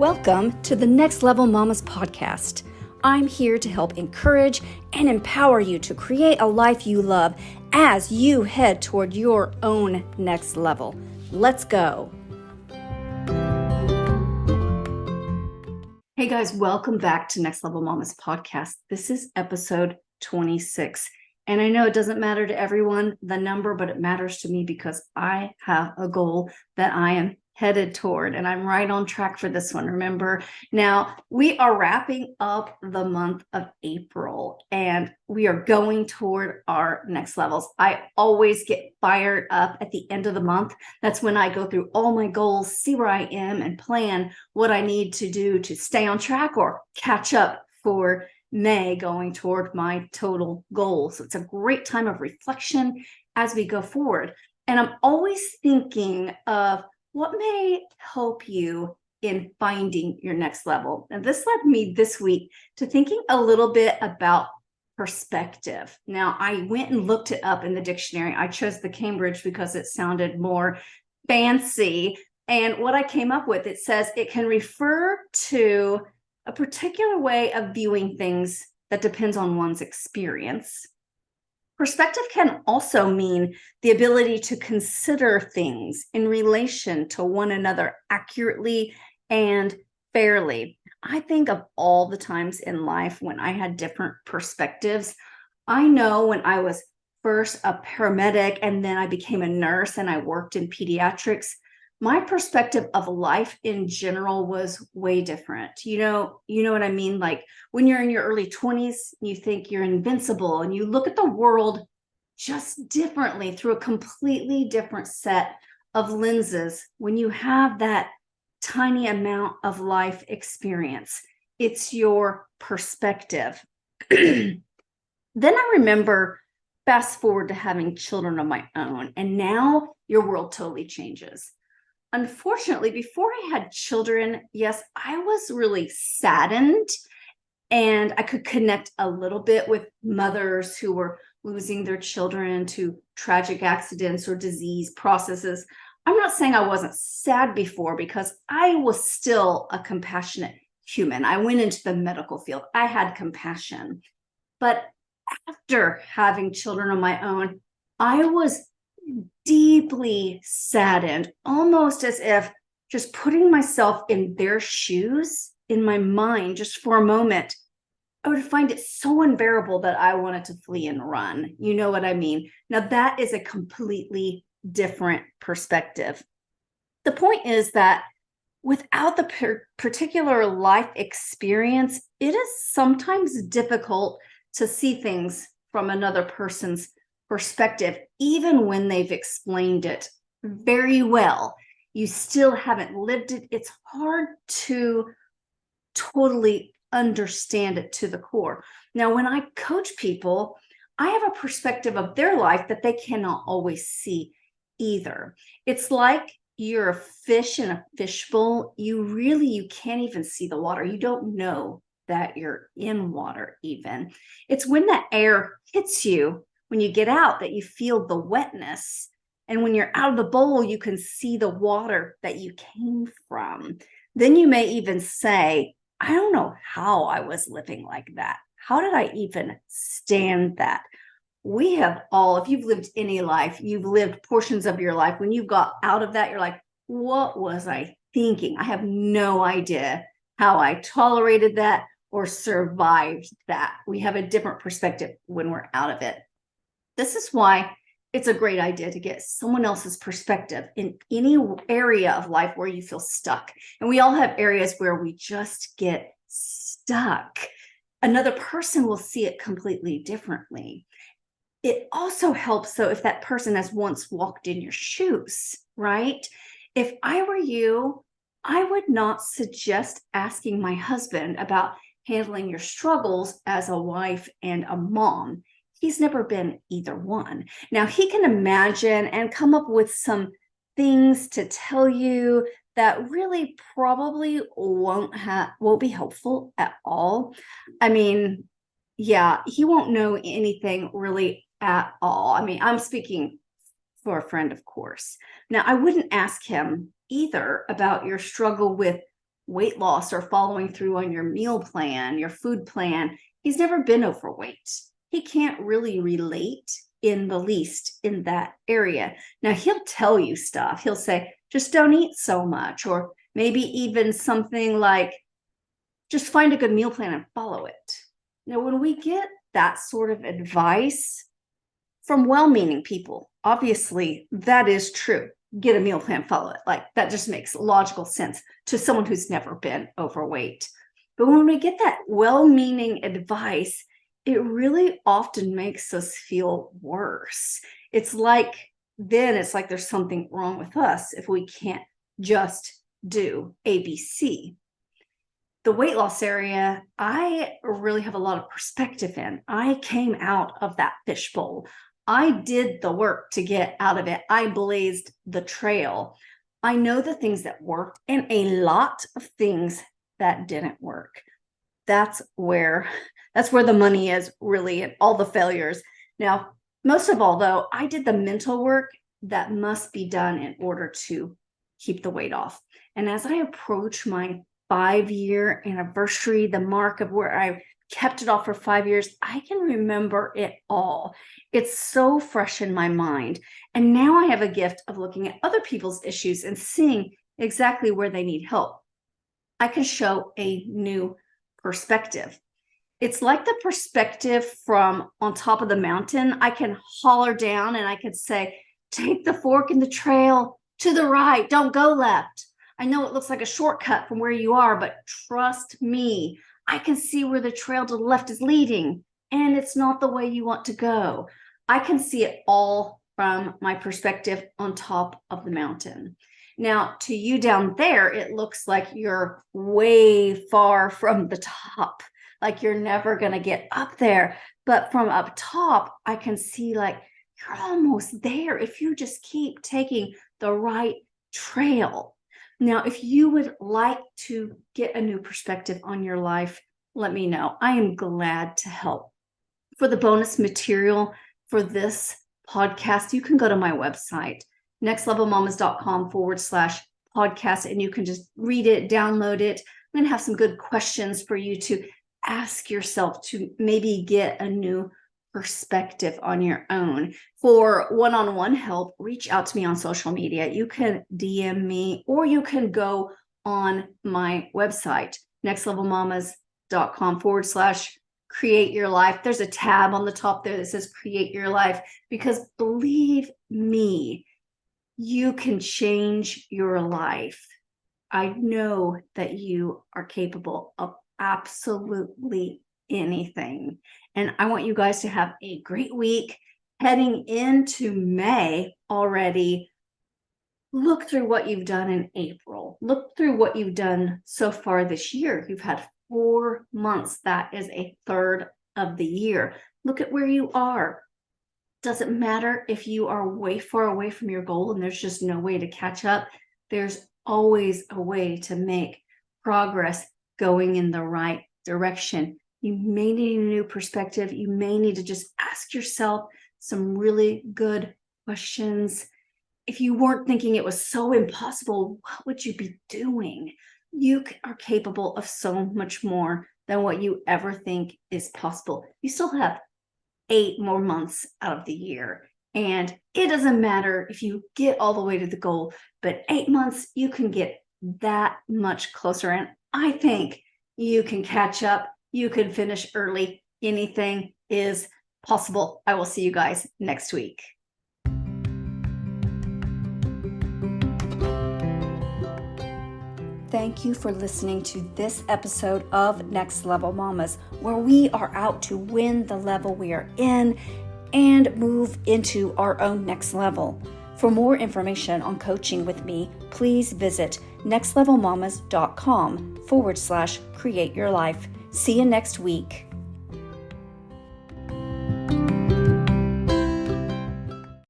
Welcome to the Next Level Mamas podcast. I'm here to help encourage and empower you to create a life you love as you head toward your own next level. Let's go. Hey guys, welcome back to Next Level Mamas podcast. This is episode 26. And I know it doesn't matter to everyone, the number, but it matters to me because I have a goal that I am headed toward, and I'm right on track for this one. Remember, now we are wrapping up the month of April and we are going toward our next levels. I always get fired up at the end of the month. That's when I go through all my goals, see where I am, and plan what I need to do to stay on track or catch up for May going toward my total goals. So it's a great time of reflection as we go forward. And I'm always thinking of what may help you in finding your next level. And this led me this week to thinking a little bit about perspective. Now, I went and looked it up in the dictionary. I chose the Cambridge because it sounded more fancy. And what I came up with, it says it can refer to a particular way of viewing things that depends on one's experience. Perspective can also mean the ability to consider things in relation to one another accurately and fairly. I think of all the times in life when I had different perspectives. I know when I was first a paramedic and then I became a nurse and I worked in pediatrics, my perspective of life in general was way different. You know what I mean? Like when you're in your early 20s, you think you're invincible and you look at the world just differently through a completely different set of lenses. When you have that tiny amount of life experience, it's your perspective. Then I remember fast forward to having children of my own, and now your world totally changes. Unfortunately, before I had children, yes, I was really saddened and I could connect a little bit with mothers who were losing their children to tragic accidents or disease processes. I'm not saying I wasn't sad before because I was still a compassionate human. I went into the medical field. I had compassion. But after having children of my own, I was deeply saddened, almost as if just putting myself in their shoes in my mind just for a moment, I would find it so unbearable that I wanted to flee and run. You know what I mean? Now that is a completely different perspective. The point is that without the particular life experience, it is sometimes difficult to see things from another person's perspective, even when they've explained it very well. You still haven't lived it. It's hard to totally understand it to the core. Now, when I coach people, I have a perspective of their life that they cannot always see either. It's like you're a fish in a fishbowl. You can't even see the water. You don't know that you're in water even. It's when the air hits you when you get out that you feel the wetness. And when you're out of the bowl, you can see the water that you came from. Then you may even say, I don't know how I was living like that. How did I even stand that? We have all, if you've lived any life, you've lived portions of your life. When you got out of that, you're like, what was I thinking? I have no idea how I tolerated that or survived that. We have a different perspective when we're out of it. This is why it's a great idea to get someone else's perspective in any area of life where you feel stuck. And we all have areas where we just get stuck. Another person will see it completely differently. It also helps, though, if that person has once walked in your shoes, right? If I were you, I would not suggest asking my husband about handling your struggles as a wife and a mom. He's never been either one. Now, he can imagine and come up with some things to tell you that really probably won't be helpful at all. I mean, yeah, he won't know anything really at all. I mean, I'm speaking for a friend, of course. Now, I wouldn't ask him either about your struggle with weight loss or following through on your meal plan, your food plan, he's never been overweight. He can't really relate in the least in that area. Now, he'll tell you stuff. He'll say, just don't eat so much, or maybe even something like, just find a good meal plan and follow it. Now, when we get that sort of advice from well-meaning people, obviously that is true. Get a meal plan, follow it. Like, that just makes logical sense to someone who's never been overweight. But when we get that well-meaning advice, it really often makes us feel worse. It's like there's something wrong with us if we can't just do ABC. The weight loss area, I really have a lot of perspective in. I came out of that fishbowl. I did the work to get out of it. I blazed the trail. I know the things that worked and a lot of things that didn't work. That's where the money is, really, and all the failures. Now, most of all, though, I did the mental work that must be done in order to keep the weight off. And as I approach my 5-year anniversary, the mark of where I kept it off for 5 years, I can remember it all. It's so fresh in my mind. And now I have a gift of looking at other people's issues and seeing exactly where they need help. I can show a new perspective. It's like the perspective from on top of the mountain. I can holler down and I can say, take the fork in the trail to the right, don't go left. I know it looks like a shortcut from where you are, but trust me, I can see where the trail to the left is leading, and it's not the way you want to go. I can see it all from my perspective on top of the mountain. Now, to you down there, it looks like you're way far from the top, like you're never going to get up there. But from up top, I can see like you're almost there if you just keep taking the right trail. Now, if you would like to get a new perspective on your life, let me know. I am glad to help. For the bonus material for this podcast, you can go to my website, nextlevelmamas.com/podcast, and you can just read it, download it. I'm going to have some good questions for you to ask yourself to maybe get a new perspective on your own. For one-on-one help, reach out to me on social media. You can DM me, or you can go on my website, nextlevelmamas.com/create your life. There's a tab on the top there that says create your life, because believe me, you can change your life. I know that you are capable of absolutely anything. And I want you guys to have a great week. Heading into May already, look through what you've done in April. Look through what you've done so far this year. You've had 4 months. That is a third of the year. Look at where you are. Doesn't matter if you are way far away from your goal and there's just no way to catch up. There's always a way to make progress going in the right direction. You may need a new perspective. You may need to just ask yourself some really good questions. If you weren't thinking it was so impossible, what would you be doing? You are capable of so much more than what you ever think is possible. You still have 8 more months out of the year. And it doesn't matter if you get all the way to the goal, but 8 months, you can get that much closer. And I think you can catch up. You can finish early. Anything is possible. I will see you guys next week. Thank you for listening to this episode of Next Level Mamas, where we are out to win the level we are in and move into our own next level. For more information on coaching with me, please visit nextlevelmamas.com/create your life. See you next week.